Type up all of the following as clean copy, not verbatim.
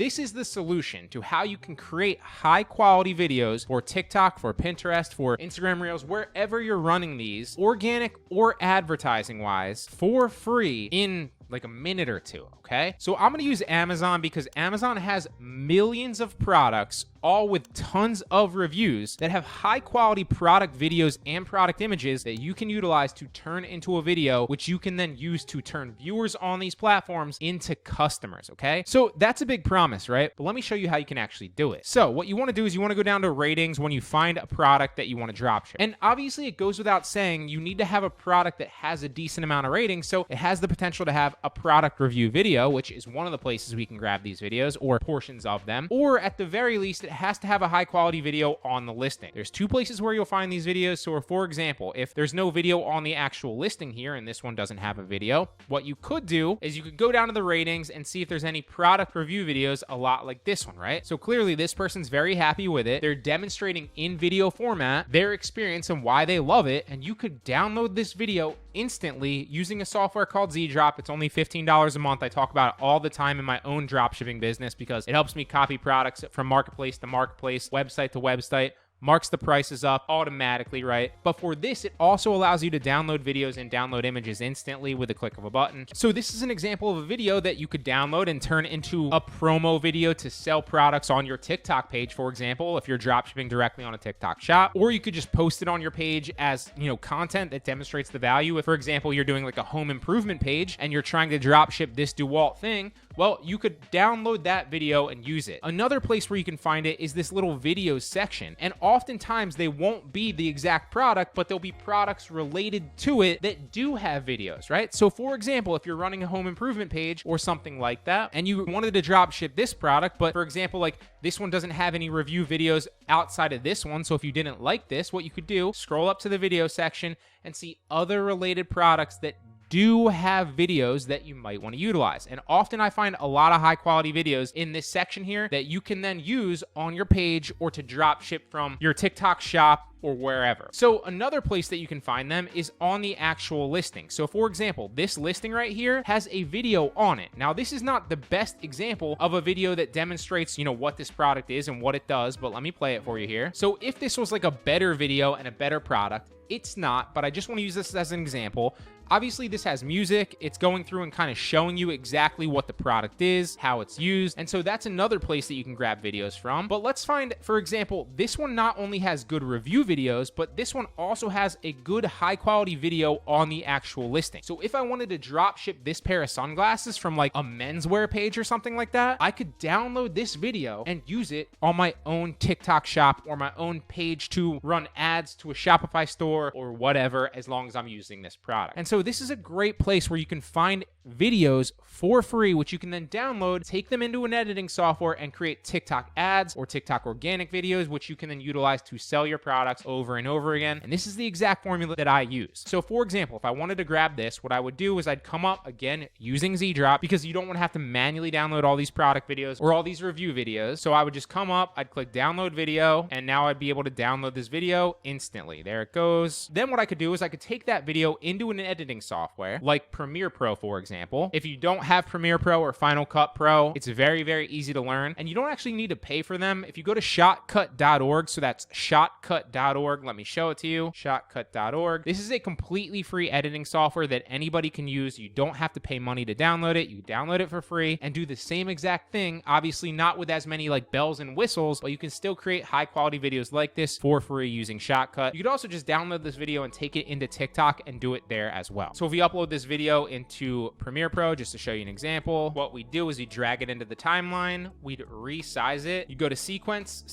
this is the solution to how you can create high quality videos for TikTok, for Pinterest, for Instagram Reels, wherever you're running these, organic or advertising wise, for free in like a minute or two, okay? So I'm gonna use Amazon because Amazon has millions of products, all with tons of reviews that have high quality product videos and product images that you can utilize to turn into a video, which you can then use to turn viewers on these platforms into customers, okay? So that's a big promise, right? But let me show you how you can actually do it. So what you wanna do is you wanna go down to ratings when you find a product that you wanna dropship. And obviously it goes without saying, you need to have a product that has a decent amount of ratings, so it has the potential to have a product review video, which is one of the places we can grab these videos or portions of them, or at the very least, it has to have a high quality video on the listing. There's two places where you'll find these videos. So for example, if there's no video on the actual listing here, and this one doesn't have a video, what you could do is you could go down to the ratings and see if there's any product review videos a lot like this one, right? So clearly this person's very happy with it. They're demonstrating in video format their experience and why they love it. And you could download this video instantly using a software called Zee Drop. It's only $15 a month. I talk about it all the time in my own dropshipping business because it helps me copy products from marketplace to marketplace, website to website, marks the prices up automatically, right? But for this, it also allows you to download videos and download images instantly with a click of a button. So this is an example of a video that you could download and turn into a promo video to sell products on your TikTok page, for example, if you're dropshipping directly on a TikTok shop, or you could just post it on your page as, you know, content that demonstrates the value. If, for example, you're doing like a home improvement page and you're trying to dropship this DeWalt thing, well, you could download that video and use it. Another place where you can find it is this little videos section. And oftentimes they won't be the exact product, but there'll be products related to it that do have videos, right? So for example, if you're running a home improvement page or something like that, and you wanted to drop ship this product, but for example, like this one doesn't have any review videos outside of this one. So if you didn't like this, what you could do, scroll up to the video section and see other related products that do have videos that you might want to utilize. And often I find a lot of high quality videos in this section here that you can then use on your page or to drop ship from your TikTok shop or wherever. So another place that you can find them is on the actual listing. So for example, this listing right here has a video on it. Now, this is not the best example of a video that demonstrates, you know, what this product is and what it does, but let me play it for you here. So if this was like a better video and a better product, it's not, but I just want to use this as an example. Obviously, this has music. It's going through and kind of showing you exactly what the product is, how it's used. And so that's another place that you can grab videos from. But let's find, for example, this one not only has good review videos, but this one also has a good high quality video on the actual listing. So if I wanted to drop ship this pair of sunglasses from like a menswear page or something like that, I could download this video and use it on my own TikTok shop or my own page to run ads to a Shopify store or whatever, as long as I'm using this product. And so this is a great place where you can find videos for free, which you can then download, take them into an editing software and create TikTok ads or TikTok organic videos, which you can then utilize to sell your products over and over again. And this is the exact formula that I use. So for example, if I wanted to grab this, what I would do is I'd come up again using Zee Drop, because you don't want to have to manually download all these product videos or all these review videos. So I would just come up, I'd click download video, and now I'd be able to download this video instantly. There it goes. Then what I could do is I could take that video into an editing software like Premiere Pro, for example. If you don't have Premiere Pro or Final Cut Pro, it's very, very easy to learn, and you don't actually need to pay for them. If you go to shotcut.org, so that's shotcut.org, let me show it to you, shotcut.org. This is a completely free editing software that anybody can use. You don't have to pay money to download it. You download it for free and do the same exact thing, obviously not with as many like bells and whistles, but you can still create high quality videos like this for free using Shotcut. You could also just download this video and take it into TikTok and do it there as well. So if we upload this video into Premiere Pro, just to show you an example, what we do is we drag it into the timeline, we'd resize it, you go to sequence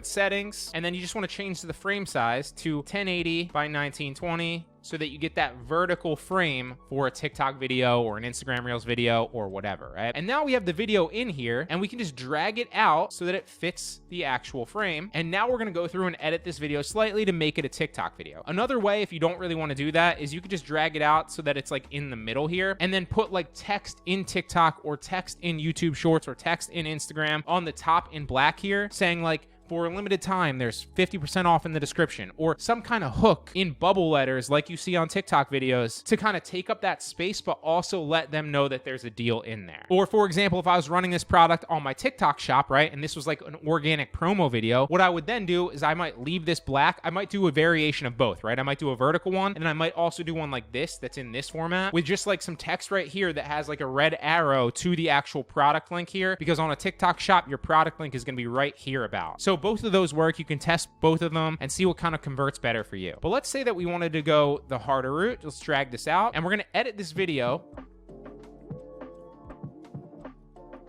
settings, and then you just want to change the frame size to 1080 by 1920, so that you get that vertical frame for a TikTok video or an Instagram Reels video or whatever, right? And now we have the video in here and we can just drag it out so that it fits the actual frame. And now we're gonna go through and edit this video slightly to make it a TikTok video. Another way, if you don't really wanna do that, is you could just drag it out so that it's like in the middle here, and then put like text in TikTok or text in YouTube Shorts or text in Instagram on the top in black here saying like, for a limited time, there's 50% off in the description, or some kind of hook in bubble letters like you see on TikTok videos to kind of take up that space, but also let them know that there's a deal in there. Or for example, if I was running this product on my TikTok shop, right, and this was like an organic promo video, what I would then do is I might leave this black. I might do a variation of both, right? I might do a vertical one, and then I might also do one like this that's in this format with just like some text right here that has like a red arrow to the actual product link here, because on a TikTok shop, your product link is going to be right here about. So both of those work. You can test both of them and see what kind of converts better for you. But let's say that we wanted to go the harder route. Let's drag this out, and we're going to edit this video.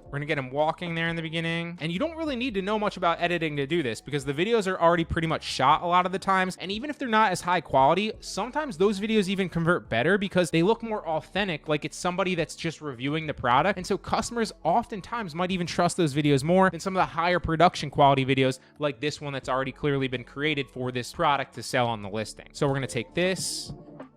We're gonna get him walking there in the beginning. And you don't really need to know much about editing to do this, because the videos are already pretty much shot a lot of the times. And even if they're not as high quality, sometimes those videos even convert better because they look more authentic, like it's somebody that's just reviewing the product. And so customers oftentimes might even trust those videos more than some of the higher production quality videos like this one that's already clearly been created for this product to sell on the listing. So we're gonna take this,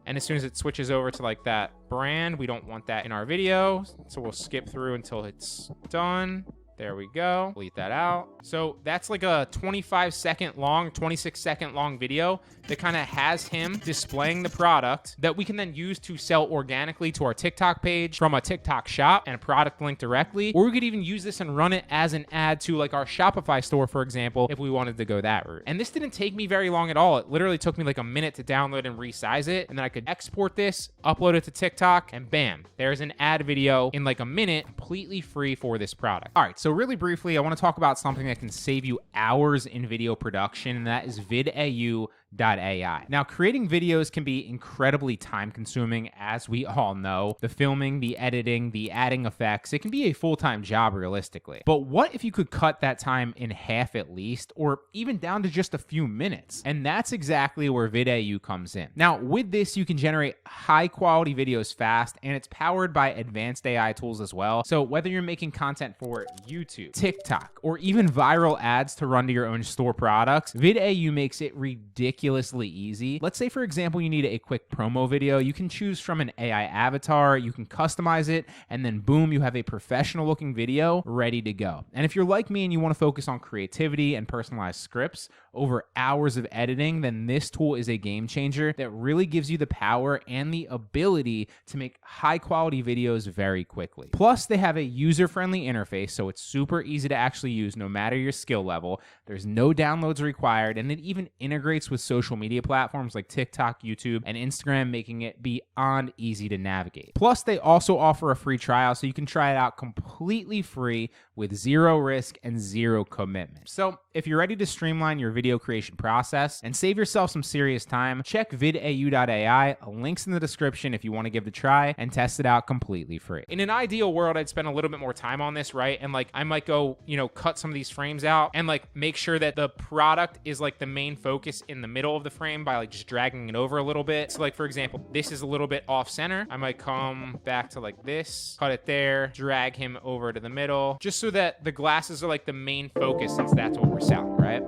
and as soon as it switches over to like that brand, we don't want that in our video. So we'll skip through until it's done. There we go. Delete that out. So that's like a 25-second long, 26-second long video that kind of has him displaying the product that we can then use to sell organically to our TikTok page from a TikTok shop and a product link directly. Or we could even use this and run it as an ad to like our Shopify store, for example, if we wanted to go that route. And this didn't take me very long at all. It literally took me like a minute to download and resize it. And then I could export this, upload it to TikTok, and bam, there's an ad video in like a minute, completely free for this product. All right, so really briefly, I want to talk about something that can save you hours in video production, and that is VidAU.ai. Now, creating videos can be incredibly time consuming, as we all know. The filming, the editing, the adding effects, it can be a full-time job realistically. But what if you could cut that time in half at least, or even down to just a few minutes? And that's exactly where VidAU comes in. Now, with this, you can generate high quality videos fast, and it's powered by advanced AI tools as well. So whether you're making content for YouTube, TikTok, or even viral ads to run to your own store products, VidAU makes it ridiculously easy. Let's say, for example, you need a quick promo video. You can choose from an AI avatar, you can customize it, and then boom, you have a professional looking video ready to go. And if you're like me and you want to focus on creativity and personalized scripts over hours of editing, then this tool is a game changer that really gives you the power and the ability to make high quality videos very quickly. Plus, they have a user-friendly interface, so it's super easy to actually use no matter your skill level. There's no downloads required, and it even integrates with social media platforms like TikTok, YouTube, and Instagram, making it beyond easy to navigate. Plus, they also offer a free trial, so you can try it out completely free with zero risk and zero commitment. So if you're ready to streamline your video creation process and save yourself some serious time, check VidAU.ai. Links in the description if you want to give it a try and test it out completely free. In an ideal world, I'd spend a little bit more time on this, right? And like I might go, cut some of these frames out and like make sure that the product is like the main focus in the middle of the frame by like just dragging it over a little bit. So like, for example, this is a little bit off center. I might come back to like this, cut it there, drag him over to the middle, just so that the glasses are like the main focus, since that's what we're selling, right?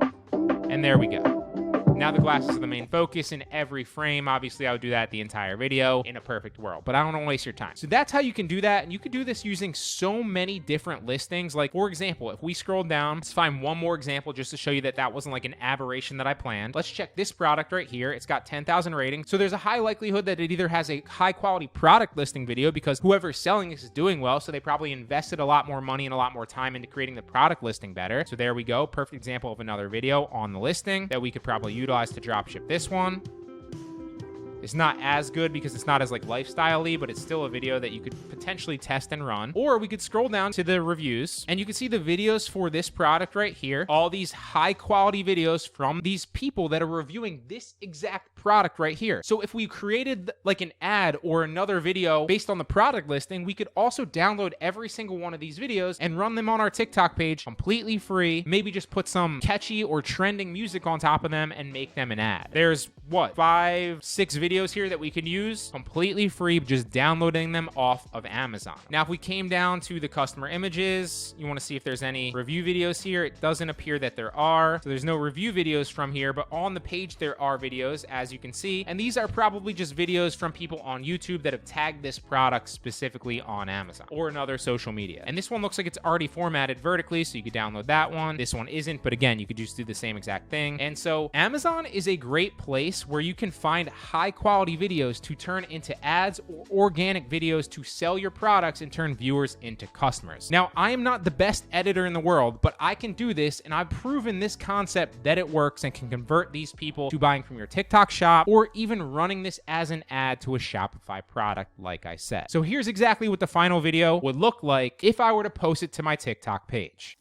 And there we go. Now the glasses are the main focus in every frame. Obviously, I would do that the entire video in a perfect world, but I don't want to waste your time. So that's how you can do that. And you could do this using so many different listings. Like, for example, if we scroll down, let's find one more example just to show you that that wasn't like an aberration that I planned. Let's check this product right here. It's got 10,000 ratings. So there's a high likelihood that it either has a high quality product listing video, because whoever's selling this is doing well. So they probably invested a lot more money and a lot more time into creating the product listing better. So there we go. Perfect example of another video on the listing that we could probably utilize to drop ship this one. It's not as good because it's not as like lifestyle-y, but it's still a video that you could potentially test and run. Or we could scroll down to the reviews and you can see the videos for this product right here. All these high quality videos from these people that are reviewing this exact product right here. So if we created like an ad or another video based on the product listing, we could also download every single one of these videos and run them on our TikTok page completely free. Maybe just put some catchy or trending music on top of them and make them an ad. There's what, 5, 6 videos videos here that we can use completely free, just downloading them off of Amazon. Now, if we came down to the customer images, you want to see if there's any review videos here. It doesn't appear that there are. So there's no review videos from here, but on the page there are videos, as you can see. And these are probably just videos from people on YouTube that have tagged this product specifically on Amazon or another social media. And this one looks like it's already formatted vertically, so you could download that one. This one isn't, but again, you could just do the same exact thing. And so Amazon is a great place where you can find high quality videos to turn into ads or organic videos to sell your products and turn viewers into customers. Now, I am not the best editor in the world, but I can do this, and I've proven this concept that it works and can convert these people to buying from your TikTok shop or even running this as an ad to a Shopify product, like I said. So here's exactly what the final video would look like if I were to post it to my TikTok page.